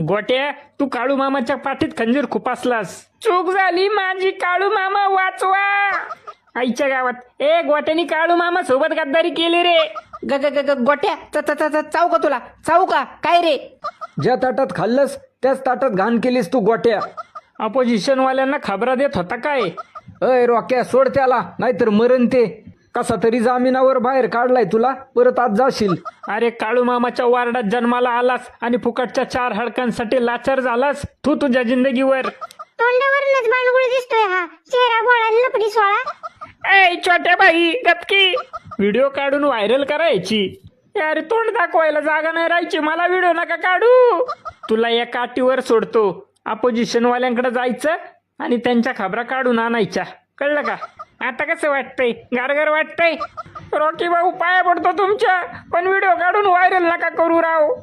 गोट्या, तू काळू मामाच्या पाठीत खंजीर खुपासलास. चूक झाली माझी, काळू मामा वाचवा. आईच्या गावात ए गोट्यानी काळू मामा सोबत गद्दारी केली रे. ग ग ग ग गोट्या चावू का तुला, चावू का काय रे? ज्या ताटात खाल्लंस त्याच ताटात घाण केलीस तू गोट्या. अपोजिशन वाल्यांना खबरा देत होता काय? अय रॉक्या, सोड त्याला, नाहीतर मरण ते. कसा तरी जामिनावर बाहेर काढलाय तुला, परत आज जाशील. अरे काळू मामाच्या वार्डात जन्माला आलास आणि फुकटच्या 4 हडकांसाठी लाचार झालास. तू तुझ्या जिंदगीवर. तोंडावरूनच बाणगुळ दिसतोय हा, चेहरा बोळा लपडी सोळा. ए छोट्या बाई गपकी, व्हिडिओ काढून व्हायरल करायची. अरे तोंड दाखवायला जागा नाही राहायची, मला व्हिडिओ नका काढू. तुला या काठीवर सोडतो. अपोजिशन वाल्यांकडे जायचं आणि त्यांच्या खबरा काढून आणायच्या, कळलं का? आता कसं वाटतंय? गारगार वाटतंय? रॉकी भाऊ पाया पडतो तुमच्या, पण व्हिडिओ काढून व्हायरल नका करू राव.